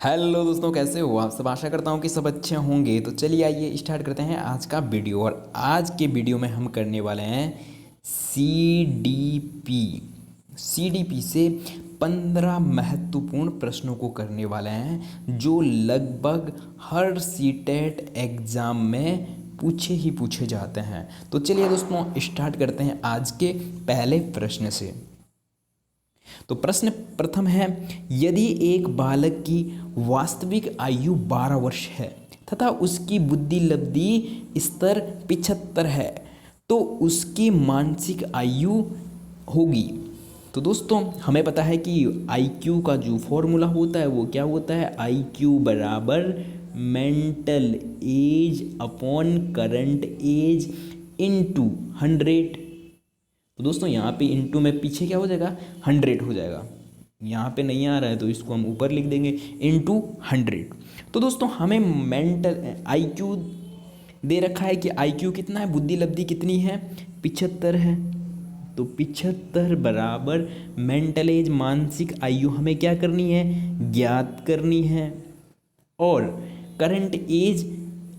Hello दोस्तों, कैसे हो आप सब। आशा करता हूँ कि सब अच्छे होंगे। तो चलिए आइए स्टार्ट करते हैं आज का वीडियो। और आज के वीडियो में हम करने वाले हैं सीडीपी से 15 महत्वपूर्ण प्रश्नों को करने वाले हैं जो लगभग हर सीटेट एग्ज़ाम में पूछे जाते हैं। तो चलिए दोस्तों स्टार्ट करते हैं आज के पहले प्रश्न से। तो प्रश्न प्रथम है, यदि एक बालक की वास्तविक आयु 12 वर्ष है तथा उसकी बुद्धि लब्धि स्तर 75 है तो उसकी मानसिक आयु होगी। तो दोस्तों हमें पता है कि आईक्यू का जो फॉर्मूला होता है वो क्या होता है, आईक्यू बराबर mental age upon current age into 100। तो दोस्तों यहाँ पे इंटू में पीछे क्या हो जाएगा, 100 हो जाएगा। यहाँ पे नहीं आ रहा है तो इसको हम ऊपर लिख देंगे इंटू 100। तो दोस्तों हमें मेंटल आईक्यू दे रखा है कि आईक्यू कितना है, बुद्धि लब्धि कितनी है, 75 है। तो 75 बराबर मेंटल एज मानसिक आयु हमें क्या करनी है, ज्ञात करनी है। और करंट एज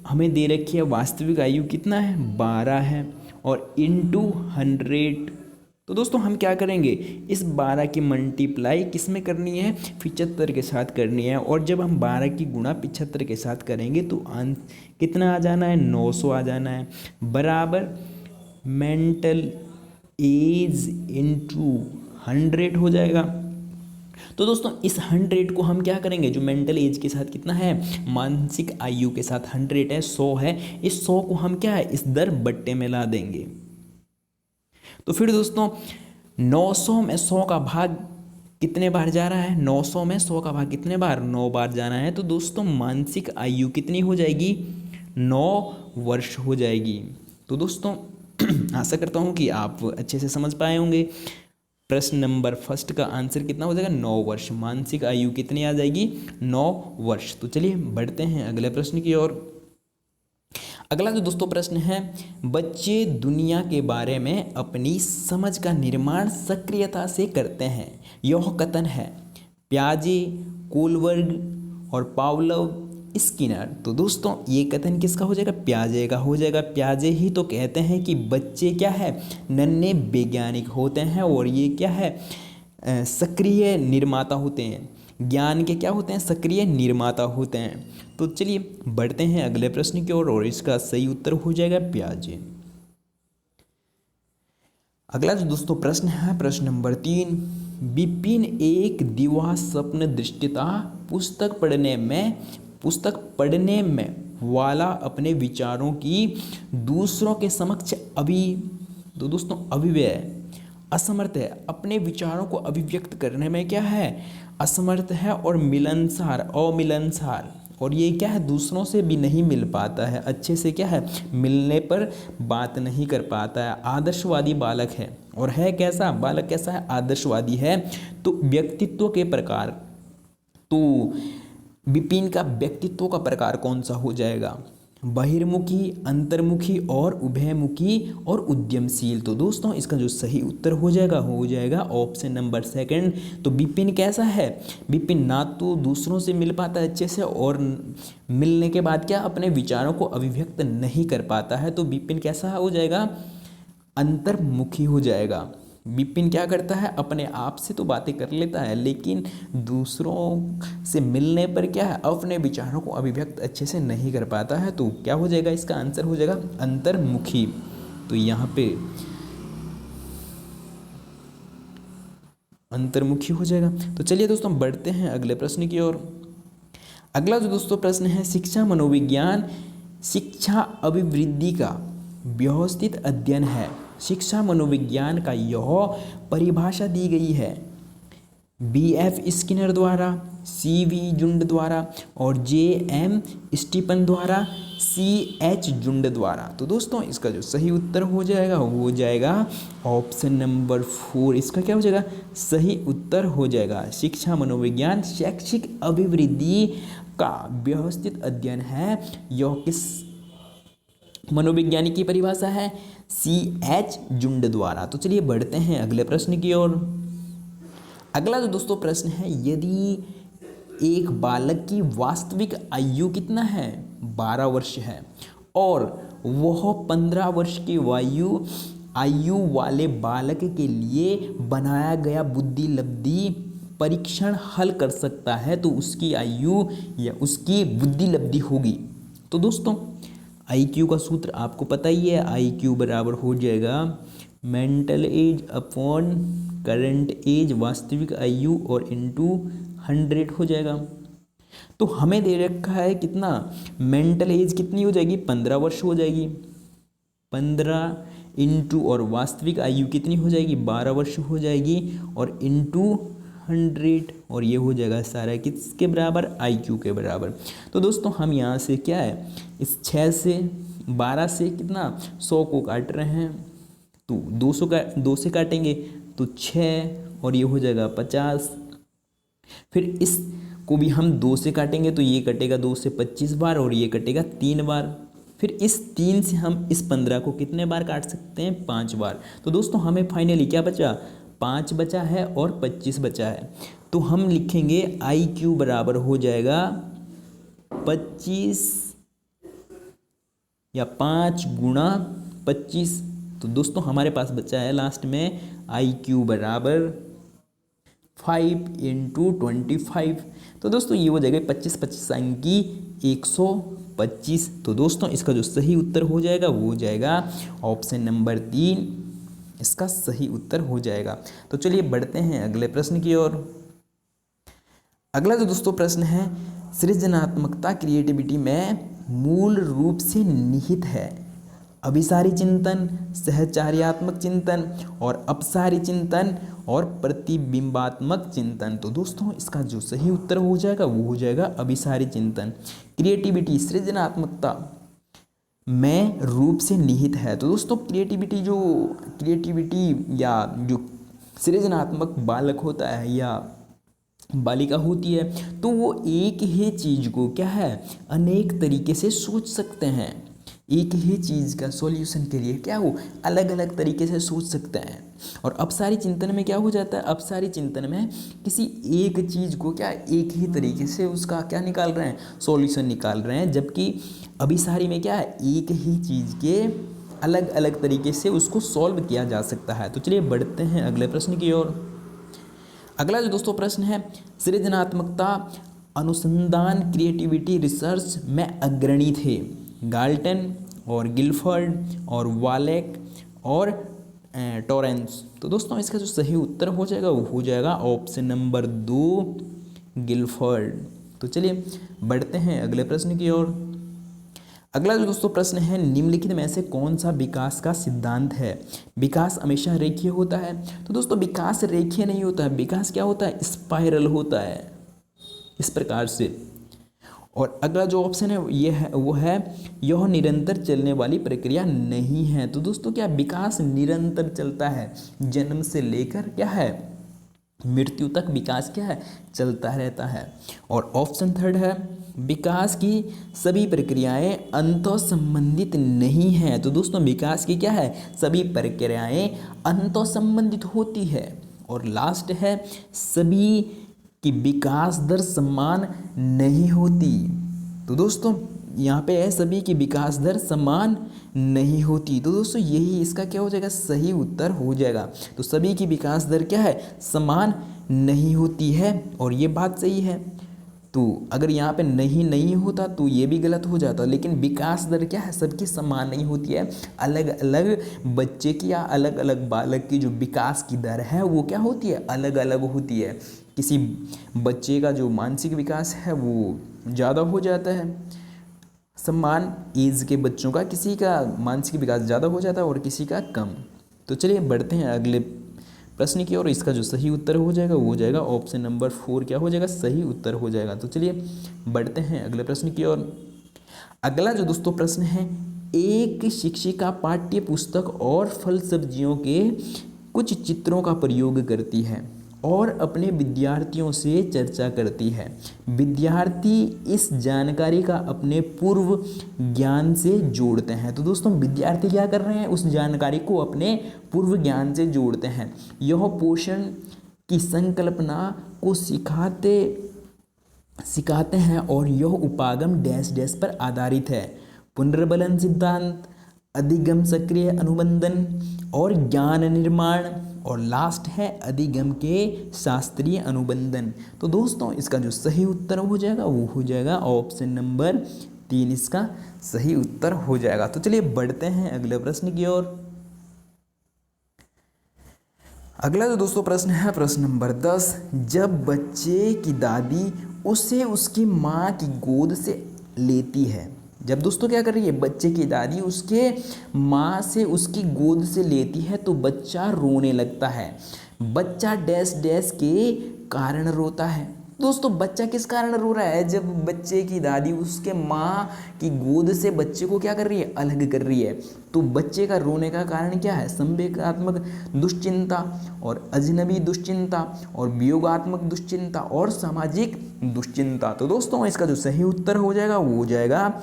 हमें दे रखी है, वास्तविक आयु कितना है, 12 है। और इंटू 100। तो दोस्तों हम क्या करेंगे, इस 12 की मल्टीप्लाई किस में करनी है, 75 के साथ करनी है। और जब हम 12 की गुणा 75 के साथ करेंगे तो कितना आ जाना है, 900 आ जाना है। बराबर मेंटल एज इंटू 100 हो जाएगा। तो दोस्तों इस 100 को हम क्या करेंगे, जो मेंटल एज के साथ कितना है, मानसिक आयु के साथ 100 है, 100 है, इस 100 को हम क्या है, इस दर बट्टे में ला देंगे। तो फिर दोस्तों 900 में 100 का भाग कितने बार जा रहा है, 900 में 100 का भाग कितने बार, 9 बार जाना है। तो दोस्तों मानसिक आयु कितनी हो जाएगी, 9 वर्ष हो जाएगी। तो दोस्तों आशा करता हूँ कि आप अच्छे से समझ पाए होंगे। प्रश्न नंबर फर्स्ट का आंसर कितना हो जाएगा, 9 वर्ष। मानसिक आयु कितनी आ जाएगी, 9 वर्ष। तो चलिए बढ़ते हैं अगले प्रश्न की ओर। अगला जो दोस्तों प्रश्न है, बच्चे दुनिया के बारे में अपनी समझ का निर्माण सक्रियता से करते हैं। यह कथन है प्याजे, कोलबर्ग और पावलोव, स्किनर। तो दोस्तों ये कथन किसका हो जाएगा, प्याजे का हो जाएगा। प्याजे ही तो कहते हैं कि बच्चे क्या है, नन्हे वैज्ञानिक होते हैं और ये क्या है, सक्रिय निर्माता होते हैं। ज्ञान के क्या होते हैं, सक्रिय निर्माता होते हैं। तो चलिए बढ़ते हैं अगले प्रश्न की ओर और इसका सही उत्तर हो जाएगा प्याजे। अगला जो दोस्तों प्रश्न है, प्रश्न नंबर 3, विपिन एक दिवा स्वप्न दृष्टिता पुस्तक पढ़ने में वाला अपने विचारों की दूसरों के समक्ष तो दोस्तों अभिव्यय असमर्थ है। अपने विचारों को अभिव्यक्त करने में क्या है, असमर्थ है। और अमिलनसार, और ये क्या है, दूसरों से भी नहीं मिल पाता है अच्छे से, क्या है, मिलने पर बात नहीं कर पाता है। आदर्शवादी बालक है, और है कैसा बालक, कैसा है, आदर्शवादी है। तो व्यक्तित्व के प्रकार, तो विपिन का व्यक्तित्व का प्रकार कौन सा हो जाएगा, बहिर्मुखी, अंतर्मुखी और उभयमुखी और उद्यमशील। तो दोस्तों इसका जो सही उत्तर हो जाएगा ऑप्शन नंबर 2। तो विपिन कैसा है, विपिन ना तो दूसरों से मिल पाता है अच्छे से, और मिलने के बाद क्या अपने विचारों को अभिव्यक्त नहीं कर पाता है। तो विपिन कैसा हो जाएगा, अंतर्मुखी हो जाएगा। विपिन क्या करता है, अपने आप से तो बातें कर लेता है लेकिन दूसरों से मिलने पर क्या है, अपने विचारों को अभिव्यक्त अच्छे से नहीं कर पाता है। तो क्या हो जाएगा, इसका आंसर हो जाएगा अंतर्मुखी। तो यहाँ पे अंतर्मुखी हो जाएगा। तो चलिए दोस्तों बढ़ते हैं अगले प्रश्न की ओर। अगला जो दोस्तों प्रश्न है, शिक्षा मनोविज्ञान शिक्षा अभिवृद्धि का व्यवस्थित अध्ययन है। शिक्षा मनोविज्ञान का यह परिभाषा दी गई है BF स्किनर द्वारा, CV जुंड द्वारा और JM स्टीफन द्वारा, CH जुंड द्वारा। तो दोस्तों इसका जो सही उत्तर हो जाएगा ऑप्शन नंबर 4। इसका क्या हो जाएगा, सही उत्तर हो जाएगा। शिक्षा मनोविज्ञान शैक्षिक अभिवृद्धि का व्यवस्थित अध्ययन है। यह किस मनोविज्ञानी की परिभाषा है, CH जुंड द्वारा। तो चलिए बढ़ते हैं अगले प्रश्न की ओर। अगला जो दोस्तों प्रश्न है, यदि एक बालक की वास्तविक आयु कितना है, 12 वर्ष है, और वह 15 वर्ष की आयु वाले बालक के लिए बनाया गया बुद्धि लब्धि परीक्षण हल कर सकता है, तो उसकी आयु या उसकी बुद्धि लब्धि होगी। तो दोस्तों IQ का सूत्र आपको पता ही है, IQ बराबर हो जाएगा mental age upon current age, वास्तविक आयु, और इंटू 100 हो जाएगा। तो हमें दे रखा है कितना, मेंटल एज कितनी हो जाएगी, 15 वर्ष हो जाएगी, 15 इंटू, और वास्तविक आयु कितनी हो जाएगी, 12 वर्ष हो जाएगी, और इंटू 100, और ये हो जाएगा सारा किसके बराबर, IQ के बराबर। तो दोस्तों हम यहाँ से क्या है, इस 6 से 12 से कितना 100 को काट रहे हैं, तो 2 से काटेंगे तो 6, और ये हो जाएगा 50। फिर इस को भी हम 2 से काटेंगे तो ये कटेगा 2 से 25 बार, और ये कटेगा 3 बार। फिर इस 3 से हम इस 15 को कितने बार काट सकते हैं, 5 बार। तो दोस्तों हमें फाइनली क्या बचा, 5 बचा है और 25 बचा है। तो हम लिखेंगे IQ बराबर हो जाएगा 25 या 5 गुणा 25। तो दोस्तों हमारे पास बचा है लास्ट में IQ बराबर 5 इंटू 25। तो दोस्तों ये हो जाएगा 25 अंकी 125। तो दोस्तों इसका जो सही उत्तर हो जाएगा वो हो जाएगा ऑप्शन नंबर 3, इसका सही उत्तर हो जाएगा। तो चलिए बढ़ते हैं अगले प्रश्न की ओर। अगला जो दोस्तों प्रश्न है, सृजनात्मकता क्रिएटिविटी में मूल रूप से निहित है अभिसारी चिंतन, सहचार्यात्मक चिंतन, और अपसारी चिंतन, और प्रतिबिंबात्मक चिंतन। तो दोस्तों इसका जो सही उत्तर हो जाएगा वो हो जाएगा अभिसारी चिंतन। क्रिएटिविटी सृजनात्मकता में रूप से निहित है। तो दोस्तों क्रिएटिविटी या जो सृजनात्मक बालक होता है या बालिका होती है, तो वो एक ही चीज़ को क्या है, अनेक तरीके से सोच सकते हैं। एक ही चीज़ का सॉल्यूशन के लिए क्या हो, अलग अलग तरीके से सोच सकते हैं। और अपसारी चिंतन में क्या हो जाता है, अपसारी चिंतन में किसी एक चीज़ को क्या एक ही तरीके से उसका क्या निकाल रहे हैं, सॉल्यूशन निकाल रहे हैं। जबकि अभिसारी में क्या है, एक ही चीज़ के अलग अलग तरीके से उसको सॉल्व किया जा सकता है। तो चलिए बढ़ते हैं अगले प्रश्न की ओर। अगला जो दोस्तों प्रश्न है, सृजनात्मकता अनुसंधान क्रिएटिविटी रिसर्च में अग्रणी थे गाल्टन और गिलफर्ड और वालेक और टॉरेंस। तो दोस्तों इसका जो सही उत्तर हो जाएगा वो हो जाएगा ऑप्शन नंबर 2 गिलफर्ड। तो चलिए बढ़ते हैं अगले प्रश्न की ओर। अगला जो दोस्तों प्रश्न है, निम्नलिखित में से कौन सा विकास का सिद्धांत है। विकास हमेशा रेखीय होता है। तो दोस्तों विकास रेखीय नहीं होता है, विकास क्या होता है, स्पाइरल होता है इस प्रकार से। और अगला जो ऑप्शन है ये है वो है यह निरंतर चलने वाली प्रक्रिया नहीं है। तो दोस्तों क्या विकास निरंतर चलता है, जन्म से लेकर क्या है मृत्यु तक विकास क्या है, चलता रहता है। और ऑप्शन थर्ड है विकास की सभी प्रक्रियाएं अंतः संबंधित नहीं है। तो दोस्तों विकास की क्या है, सभी प्रक्रियाएं अंतः संबंधित होती है। और लास्ट है सभी की विकास दर समान नहीं होती। तो दोस्तों यहाँ पे है सभी की विकास दर समान नहीं होती। तो दोस्तों यही इसका क्या हो जाएगा, सही उत्तर हो जाएगा। तो सभी की विकास दर क्या है, समान नहीं होती है, और ये बात सही है। तो अगर यहाँ पे नहीं होता तो ये भी गलत हो जाता, लेकिन विकास दर क्या है, सबकी समान नहीं होती है। अलग अलग बच्चे की या अलग अलग बालक की जो विकास की दर है वो क्या होती है, अलग अलग होती है। किसी बच्चे का जो मानसिक विकास है वो ज़्यादा हो जाता है, समान एज के बच्चों का किसी का मानसिक विकास ज़्यादा हो जाता है और किसी का कम। तो चलिए बढ़ते हैं अगले प्रश्न की ओर। इसका जो सही उत्तर हो जाएगा वो हो जाएगा ऑप्शन नंबर 4 क्या हो जाएगा, सही उत्तर हो जाएगा। तो चलिए बढ़ते हैं अगले प्रश्न की ओर। अगला जो दोस्तों प्रश्न है, एक शिक्षिका पाठ्य पुस्तक और फल सब्जियों के कुछ चित्रों का प्रयोग करती है और अपने विद्यार्थियों से चर्चा करती है। विद्यार्थी इस जानकारी का अपने पूर्व ज्ञान से जोड़ते हैं। तो दोस्तों विद्यार्थी क्या कर रहे हैं, उस जानकारी को अपने पूर्व ज्ञान से जोड़ते हैं। यह पोषण की संकल्पना को सिखाते सिखाते हैं और यह उपागम डैश डैश पर आधारित है। पुनर्बलन सिद्धांत, अधिगम सक्रिय अनुबंधन और ज्ञान निर्माण, और लास्ट है अधिगम के शास्त्रीय अनुबंधन। तो दोस्तों इसका जो सही उत्तर हो जाएगा वो हो जाएगा ऑप्शन नंबर 3, इसका सही उत्तर हो जाएगा। तो चलिए बढ़ते हैं अगले प्रश्न की ओर। अगला जो दोस्तों प्रश्न है प्रश्न नंबर 10, जब बच्चे की दादी उसे उसकी माँ की गोद से लेती है। जब दोस्तों क्या कर रही है, बच्चे की दादी उसके माँ से उसकी गोद से लेती है तो बच्चा रोने लगता है। बच्चा डैश डैश के कारण रोता है। दोस्तों बच्चा किस कारण रो रहा है, जब बच्चे की दादी उसके माँ की गोद से बच्चे को क्या कर रही है, अलग कर रही है। तो बच्चे का रोने का कारण क्या है, संवेगात्मक दुश्चिंता और अजनबी दुश्चिंता और वियोगात्मक दुश्चिंता और सामाजिक दुश्चिंता। तो दोस्तों इसका जो सही उत्तर हो जाएगा वो हो जाएगा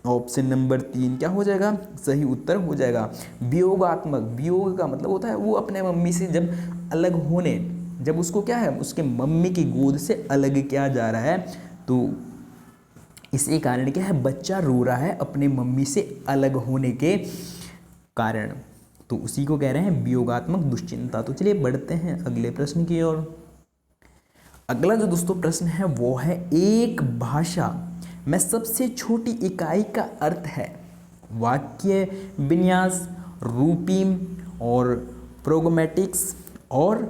ऑप्शन नंबर 3, क्या हो जाएगा, सही उत्तर हो जाएगा वियोगात्मक। वियोग का मतलब होता है वो अपने मम्मी से जब अलग होने, जब उसको क्या है उसके मम्मी की गोद से अलग किया जा रहा है, तो इसी कारण क्या है बच्चा रो रहा है अपने मम्मी से अलग होने के कारण। तो उसी को कह रहे हैं वियोगात्मक दुश्चिंता। तो चलिए बढ़ते हैं अगले प्रश्न की ओर। अगला जो दोस्तों प्रश्न है वो है, एक भाषा में सबसे छोटी इकाई का अर्थ है। वाक्य विन्यास, रूपीम और प्रोग्मेटिक्स और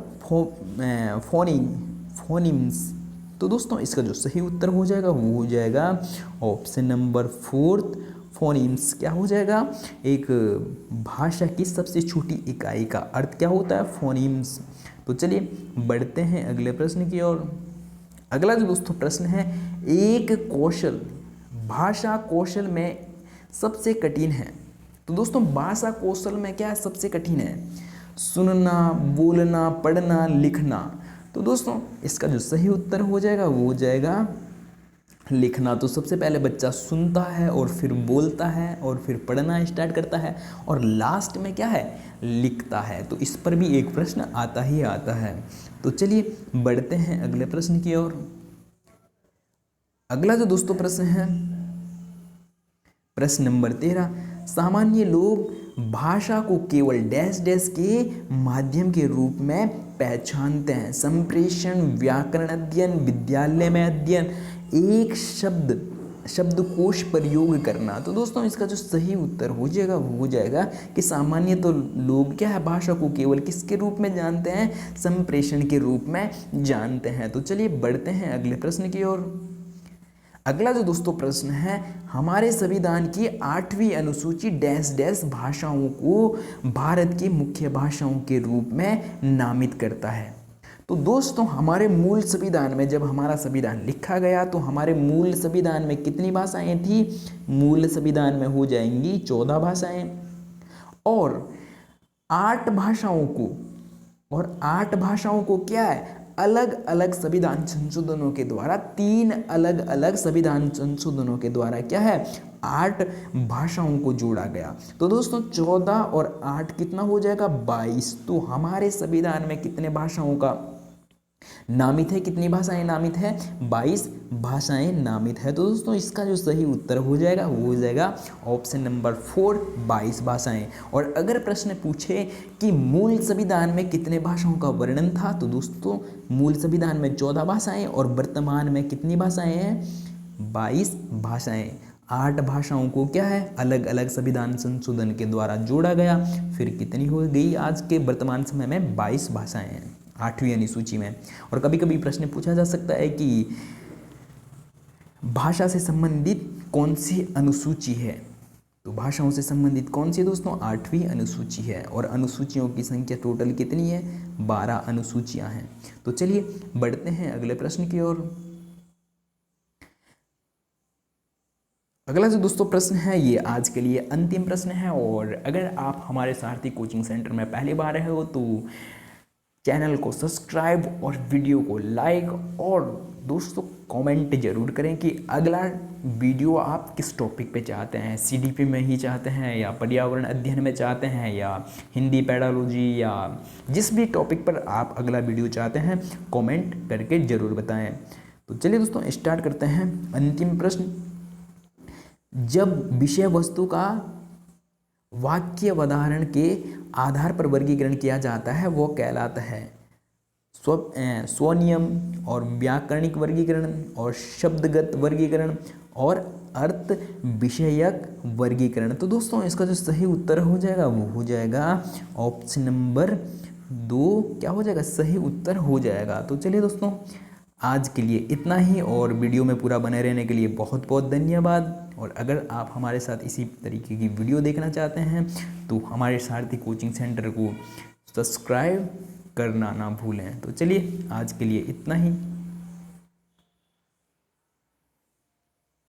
फोनिम्स। तो दोस्तों इसका जो सही उत्तर हो जाएगा वो हो जाएगा ऑप्शन नंबर 4, फोनिम्स। क्या हो जाएगा, एक भाषा की सबसे छोटी इकाई का अर्थ क्या होता है, फोनिम्स। तो चलिए बढ़ते हैं अगले प्रश्न की ओर। अगला जो दोस्तों प्रश्न है, एक कौशल भाषा कौशल में सबसे कठिन है। तो दोस्तों भाषा कौशल में क्या है सबसे कठिन है, सुनना, बोलना, पढ़ना, लिखना। तो दोस्तों इसका जो सही उत्तर हो जाएगा वो हो जाएगा लिखना। तो सबसे पहले बच्चा सुनता है और फिर बोलता है और फिर पढ़ना स्टार्ट करता है और लास्ट में क्या है लिखता है। तो इस पर भी एक प्रश्न आता ही आता है। तो चलिए बढ़ते हैं अगले प्रश्न की ओर। अगला जो दोस्तों प्रश्न है प्रश्न नंबर 13, सामान्य लोग भाषा को केवल डैश डैश के माध्यम के रूप में पहचानते हैं। संप्रेषण, व्याकरण अध्ययन, विद्यालय में अध्ययन, एक शब्दकोश प्रयोग करना। तो दोस्तों इसका जो सही उत्तर हो जाएगा वो हो जाएगा कि सामान्य तो लोग क्या है भाषा को केवल किसके रूप में जानते हैं, संप्रेषण के रूप में जानते हैं। तो चलिए बढ़ते हैं अगले प्रश्न की ओर। अगला जो दोस्तों प्रश्न है, हमारे संविधान की 8वीं अनुसूची डैश डैश भाषाओं को भारत की मुख्य भाषाओं के रूप में नामित करता है। तो दोस्तों हमारे मूल संविधान में जब हमारा संविधान लिखा गया तो हमारे मूल संविधान में कितनी भाषाएं थी, मूल संविधान में हो जाएंगी 14 भाषाएं और 8 भाषाओं को क्या है अलग अलग संविधान संशोधनों के द्वारा, 3 अलग अलग संविधान संशोधनों के द्वारा क्या है 8 भाषाओं को जोड़ा गया। तो दोस्तों 14 और 8 कितना हो जाएगा 22। तो हमारे संविधान में कितने भाषाओं का नामित है, कितनी भाषाएं नामित है 22 भाषाएं नामित है। तो दोस्तों इसका जो सही उत्तर हो जाएगा वो हो जाएगा ऑप्शन नंबर 4, 22 भाषाएं। और अगर प्रश्न पूछे कि मूल संविधान में कितने भाषाओं का वर्णन था, तो दोस्तों मूल संविधान में 14 भाषाएं और वर्तमान में कितनी भाषाएं हैं 22 भाषाएं। 8 भाषाओं को क्या है अलग अलग संविधान संशोधन के द्वारा जोड़ा गया, फिर कितनी हो गई आज के वर्तमान समय में 22 भाषाएं हैं 8वीं अनुसूची में। और कभी कभी प्रश्न पूछा जा सकता है कि भाषा से संबंधित कौन सी अनुसूची है, तो भाषाओं से संबंधित कौन सी दोस्तों 8वीं अनुसूची है। और अनुसूचियों की संख्या टोटल कितनी है 12 अनुसूचियां हैं। तो चलिए बढ़ते हैं अगले प्रश्न की ओर। अगला जो दोस्तों प्रश्न है ये आज के लिए अंतिम प्रश्न है। और अगर आप हमारे सारथी कोचिंग सेंटर में पहली बार आए हो तो चैनल को सब्सक्राइब और वीडियो को लाइक और दोस्तों कमेंट जरूर करें कि अगला वीडियो आप किस टॉपिक पे चाहते हैं, सीडीपी में ही चाहते हैं या पर्यावरण अध्ययन में चाहते हैं या हिंदी पेडालॉजी या जिस भी टॉपिक पर आप अगला वीडियो चाहते हैं कमेंट करके ज़रूर बताएं। तो तो चलिए दोस्तों स्टार्ट करते हैं। अंतिम प्रश्न, जब विषय वस्तु का वाक्य उदाहरण के आधार पर वर्गीकरण किया जाता है वो कहलाता है स्वनियम और व्याकरणिक वर्गीकरण और शब्दगत वर्गीकरण और अर्थ विषयक वर्गीकरण। तो दोस्तों इसका जो सही उत्तर हो जाएगा वो हो जाएगा ऑप्शन नंबर 2, क्या हो जाएगा, सही उत्तर हो जाएगा। तो चलिए दोस्तों आज के लिए इतना ही, और वीडियो में पूरा बने रहने के लिए बहुत बहुत धन्यवाद। और अगर आप हमारे साथ इसी तरीके की वीडियो देखना चाहते हैं तो हमारे सारथी कोचिंग सेंटर को सब्सक्राइब करना ना भूलें। तो चलिए आज के लिए इतना ही।